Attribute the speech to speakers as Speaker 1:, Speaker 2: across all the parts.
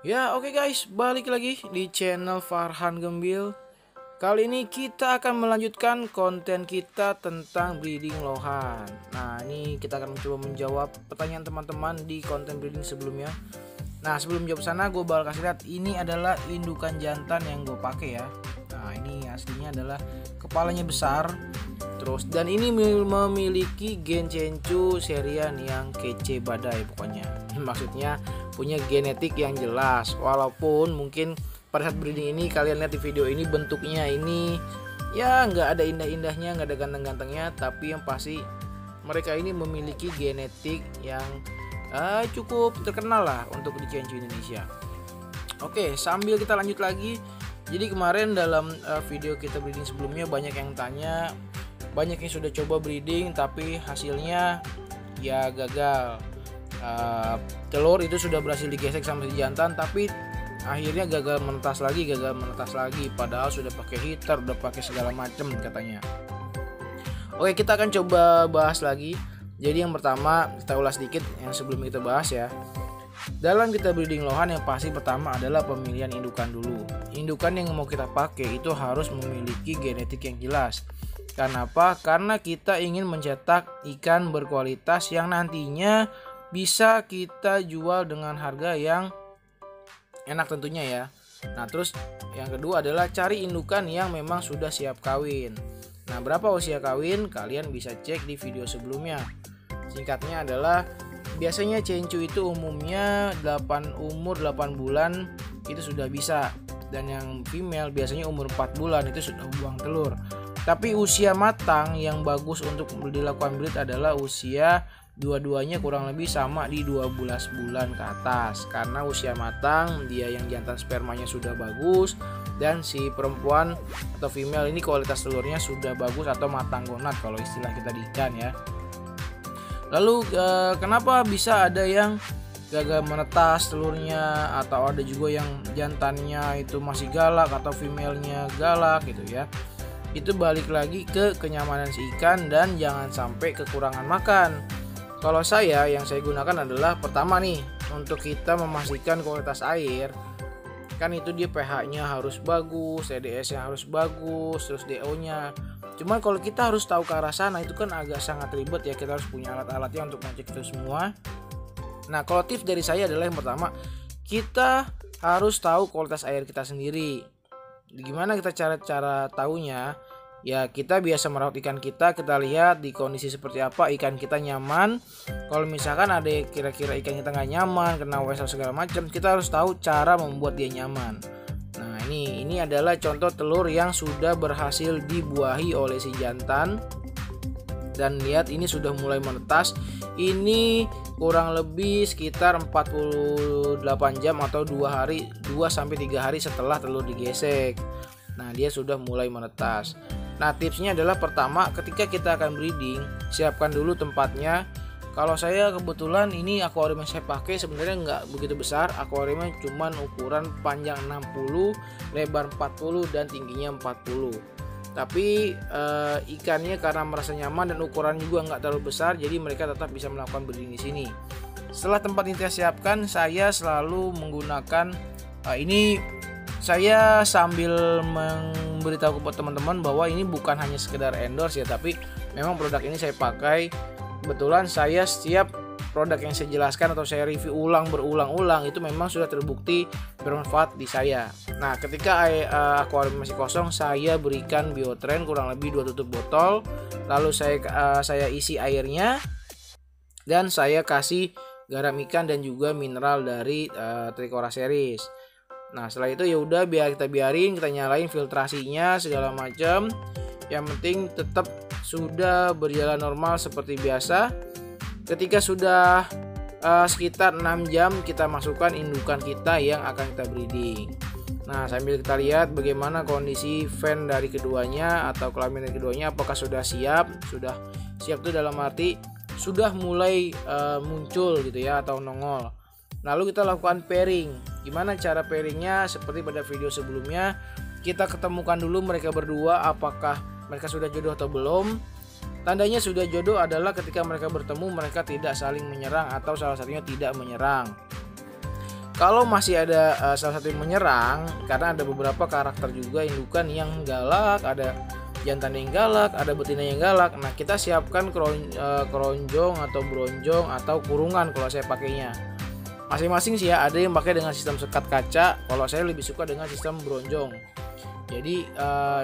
Speaker 1: Ya oke guys, balik lagi di channel Farhan Gembil. Kali ini kita akan melanjutkan konten kita tentang breeding lohan. Nah ini kita akan mencoba menjawab pertanyaan teman-teman di konten breeding sebelumnya. Nah sebelum jawab sana gue bakal kasih lihat ini adalah indukan jantan yang gue pakai ya. Nah ini aslinya adalah kepalanya besar. Terus dan ini memiliki gen cencu serian yang kece badai pokoknya. Maksudnya punya genetik yang jelas. Walaupun mungkin pada saat breeding ini kalian lihat di video ini bentuknya ini ya nggak ada indah-indahnya, nggak ada ganteng-gantengnya, tapi yang pasti mereka ini memiliki genetik yang cukup terkenal lah untuk di cencu Indonesia. Oke, sambil kita lanjut lagi. Jadi kemarin dalam video kita breeding sebelumnya banyak yang tanya, banyak yang sudah coba breeding tapi hasilnya ya gagal. Telur itu sudah berhasil digesek sama si jantan tapi akhirnya gagal menetas lagi padahal sudah pakai heater, udah pakai segala macam katanya. Oke, kita akan coba bahas lagi. Jadi yang pertama kita ulas sedikit yang sebelum kita bahas ya. Dalam kita breeding lohan yang pasti pertama adalah pemilihan indukan dulu. Indukan yang mau kita pakai itu harus memiliki genetik yang jelas. Karena apa? Karena kita ingin mencetak ikan berkualitas yang nantinya bisa kita jual dengan harga yang enak tentunya ya. Nah terus yang kedua adalah cari indukan yang memang sudah siap kawin. Nah berapa usia kawin kalian bisa cek di video sebelumnya. Singkatnya adalah biasanya cencu itu umumnya umur 8 bulan itu sudah bisa. Dan yang female biasanya umur 4 bulan itu sudah buang telur. Tapi usia matang yang bagus untuk dilakukan breed adalah usia dua-duanya kurang lebih sama di 12 bulan ke atas. Karena usia matang dia yang jantan spermanya sudah bagus dan si perempuan atau female ini kualitas telurnya sudah bagus atau matang gonat kalau istilah kita di ikan ya. Lalu kenapa bisa ada yang gagal menetas telurnya atau ada juga yang jantannya itu masih galak atau femalenya galak gitu ya. Itu balik lagi ke kenyamanan si ikan dan jangan sampai kekurangan makan. Kalau yang saya gunakan adalah pertama nih untuk kita memastikan kualitas air. Kan itu dia pH-nya harus bagus, TDS-nya harus bagus, terus DO-nya. Cuman kalau kita harus tahu ke arah sana itu kan agak sangat ribet ya, kita harus punya alat-alatnya untuk mengecek itu semua. Nah, kalau tips dari saya adalah yang pertama, kita harus tahu kualitas air kita sendiri. Gimana kita cara taunya? Ya kita biasa merawat ikan kita lihat di kondisi seperti apa ikan kita nyaman. Kalau misalkan ada kira-kira ikan kita nggak nyaman, kena wesel segala macam, kita harus tahu cara membuat dia nyaman. Nah ini adalah contoh telur yang sudah berhasil dibuahi oleh si jantan. Dan lihat ini sudah mulai menetas. Ini kurang lebih sekitar 48 jam atau 2 sampai 3 hari setelah telur digesek. Nah dia sudah mulai menetas. Nah tipsnya adalah pertama ketika kita akan breeding siapkan dulu tempatnya. Kalau saya kebetulan ini akuarium yang saya pakai sebenarnya nggak begitu besar. Akuariumnya cuman ukuran panjang 60, lebar 40 dan tingginya 40. Tapi ikannya karena merasa nyaman dan ukuran juga nggak terlalu besar, jadi mereka tetap bisa melakukan breeding di sini. Setelah tempat ini saya siapkan, saya selalu menggunakan ini. Saya sambil memberitahu kepada teman-teman bahwa ini bukan hanya sekedar endorse ya, tapi memang produk ini saya pakai. Kebetulan saya setiap produk yang saya jelaskan atau saya review berulang-ulang itu memang sudah terbukti bermanfaat di saya. Nah, ketika akuarium masih kosong, saya berikan Biotrend kurang lebih 2 tutup botol. Lalu saya isi airnya dan saya kasih garam ikan dan juga mineral dari Tricora series. Nah setelah itu ya udah kita nyalain filtrasinya segala macam. Yang penting tetap sudah berjalan normal seperti biasa. Ketika sudah sekitar 6 jam kita masukkan indukan kita yang akan kita breeding. Nah sambil kita lihat bagaimana kondisi fan dari keduanya atau kelamin dari keduanya, apakah sudah siap. Sudah siap itu dalam arti sudah mulai muncul gitu ya atau nongol. Lalu kita lakukan pairing. Gimana cara pairingnya? Seperti pada video sebelumnya, kita ketemukan dulu mereka berdua apakah mereka sudah jodoh atau belum. Tandanya sudah jodoh adalah ketika mereka bertemu mereka tidak saling menyerang atau salah satunya tidak menyerang. Kalau masih ada salah satu yang menyerang, karena ada beberapa karakter juga indukan yang galak, ada jantan yang galak, ada betina yang galak. Nah, kita siapkan keronjong atau bronjong atau kurungan kalau saya pakainya. Masing-masing sih ya, ada yang pakai dengan sistem sekat kaca. Kalau saya lebih suka dengan sistem bronjong. Jadi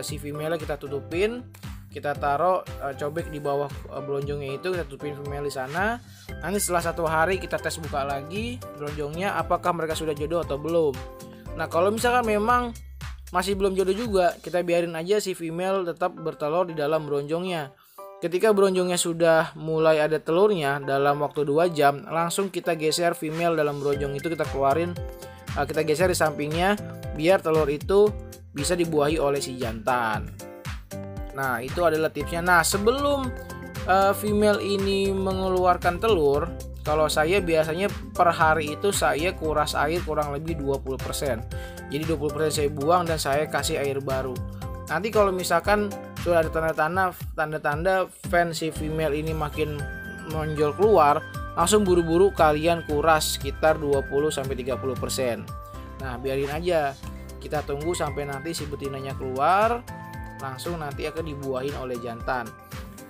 Speaker 1: si female kita tutupin, kita taruh cobek di bawah bronjongnya itu, kita tutupin female di sana. Nanti setelah 1 hari kita tes buka lagi bronjongnya apakah mereka sudah jodoh atau belum. Nah, kalau misalkan memang masih belum jodoh juga, kita biarin aja si female tetap bertelur di dalam bronjongnya. Ketika bronjongnya sudah mulai ada telurnya dalam waktu 2 jam, langsung kita geser female dalam bronjong itu, kita keluarin, kita geser di sampingnya biar telur itu bisa dibuahi oleh si jantan. Nah, itu adalah tipsnya. Nah, sebelum female ini mengeluarkan telur, kalau saya biasanya per hari itu saya kuras air kurang lebih 20%. Jadi 20% saya buang dan saya kasih air baru. Nanti kalau misalkan sudah ada tanda-tanda fan si female ini makin menonjol keluar, langsung buru-buru kalian kuras sekitar 20-30%. Nah, biarin aja. Kita tunggu sampai nanti si betinanya keluar, langsung nanti akan dibuahin oleh jantan.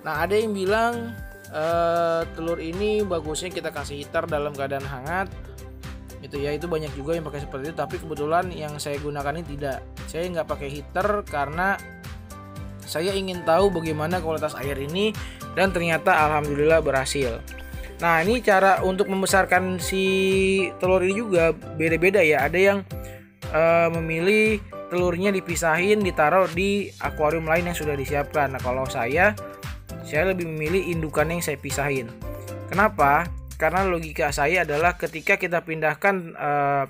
Speaker 1: Nah, ada yang bilang telur ini bagusnya kita kasih heater dalam keadaan hangat. Itu ya, itu banyak juga yang pakai seperti itu, tapi kebetulan yang saya gunakan ini tidak. Saya nggak pakai heater karena saya ingin tahu bagaimana kualitas air ini, dan ternyata alhamdulillah berhasil. Nah, ini cara untuk membesarkan si telur ini juga beda-beda ya. Ada yang memilih telurnya dipisahin, ditaruh di akuarium lain yang sudah disiapkan. Nah, kalau saya lebih memilih indukan yang saya pisahin. Kenapa? Karena logika saya adalah ketika kita pindahkan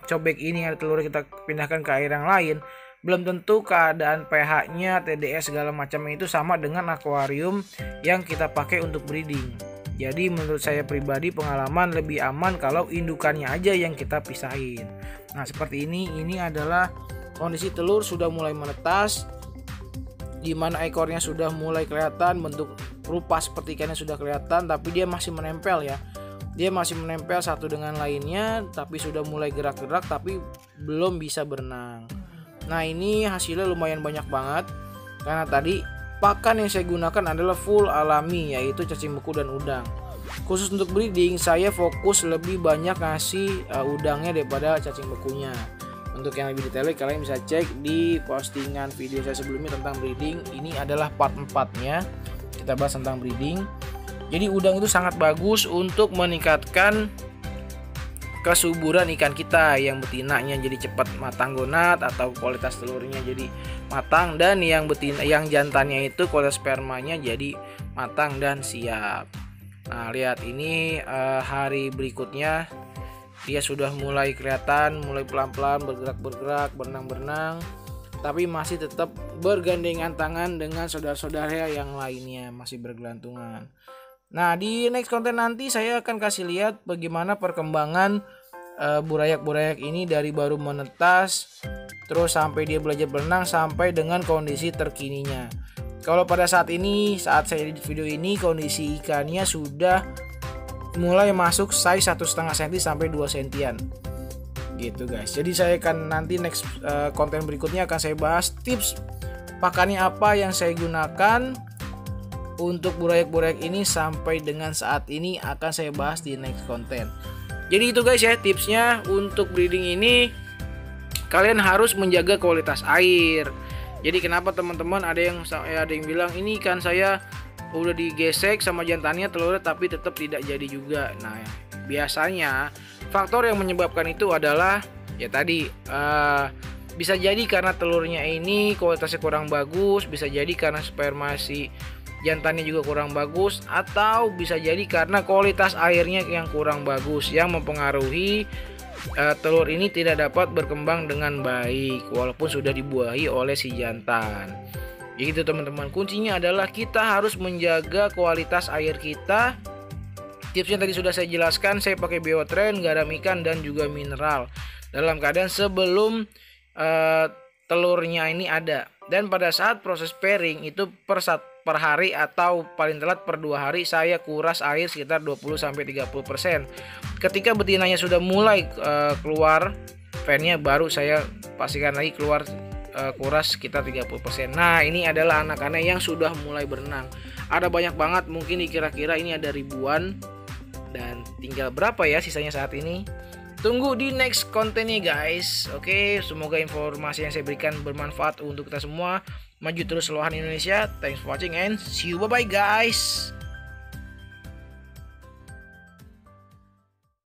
Speaker 1: cobek ini, ada telur kita pindahkan ke air yang lain, belum tentu keadaan pH-nya, TDS segala macamnya itu sama dengan akuarium yang kita pakai untuk breeding. Jadi menurut saya pribadi, pengalaman lebih aman kalau indukannya aja yang kita pisahin. Nah, seperti ini adalah kondisi telur sudah mulai menetas, di mana ekornya sudah mulai kelihatan, bentuk rupa seperti ikannya sudah kelihatan, tapi dia masih menempel ya. Dia masih menempel satu dengan lainnya, tapi sudah mulai gerak-gerak, tapi belum bisa berenang. Nah, ini hasilnya lumayan banyak banget, karena tadi pakan yang saya gunakan adalah full alami, yaitu cacing beku dan udang. Khusus untuk breeding, saya fokus lebih banyak ngasih udangnya daripada cacing bekunya. Untuk yang lebih detail, kalian bisa cek di postingan video saya sebelumnya tentang breeding. Ini adalah part 4-nya. Kita bahas tentang breeding. Jadi udang itu sangat bagus untuk meningkatkan kesuburan ikan kita, yang betinanya jadi cepat matang gonat atau kualitas telurnya jadi matang, dan yang jantannya itu kualitas spermanya jadi matang dan siap. Nah, lihat ini hari berikutnya dia sudah mulai kelihatan, mulai pelan-pelan bergerak-bergerak, berenang-berenang, tapi masih tetap bergandengan tangan dengan saudara-saudara yang lainnya, masih bergelantungan. Nah, di next konten nanti saya akan kasih lihat bagaimana perkembangan burayak-burayak ini dari baru menetas terus sampai dia belajar berenang sampai dengan kondisi terkininya. Kalau pada saat saya edit video ini, kondisi ikannya sudah mulai masuk size 1,5 cm sampai 2 cm gitu guys. Jadi saya akan nanti next konten berikutnya akan saya bahas tips pakannya apa yang saya gunakan untuk burayak-burayak ini sampai dengan saat ini, akan saya bahas di next konten. Jadi itu guys ya tipsnya untuk breeding ini. Kalian harus menjaga kualitas air. Jadi kenapa teman-teman ada yang bilang ini ikan saya udah digesek sama jantannya telurnya tapi tetap tidak jadi juga. Nah, biasanya faktor yang menyebabkan itu adalah ya tadi bisa jadi karena telurnya ini kualitasnya kurang bagus, bisa jadi karena sperma si jantannya juga kurang bagus, atau bisa jadi karena kualitas airnya yang kurang bagus yang mempengaruhi telur ini tidak dapat berkembang dengan baik walaupun sudah dibuahi oleh si jantan. Gitu teman-teman, kuncinya adalah kita harus menjaga kualitas air kita. Tipsnya tadi sudah saya jelaskan, saya pakai Biotrain, garam ikan dan juga mineral dalam keadaan sebelum telurnya ini ada. Dan pada saat proses pairing itu per per hari atau paling telat per 2 hari saya kuras air sekitar 20-30%. Ketika betinanya sudah mulai keluar fannya, baru saya pastikan lagi keluar kuras sekitar 30%. Nah, ini adalah anak-anak yang sudah mulai berenang. Ada banyak banget, mungkin dikira-kira ini ada ribuan, dan tinggal berapa ya sisanya saat ini. Tunggu di next kontennya guys. Oke, semoga informasi yang saya berikan bermanfaat untuk kita semua. Maju terus Lohan Indonesia. Thanks for watching and see you, bye bye guys.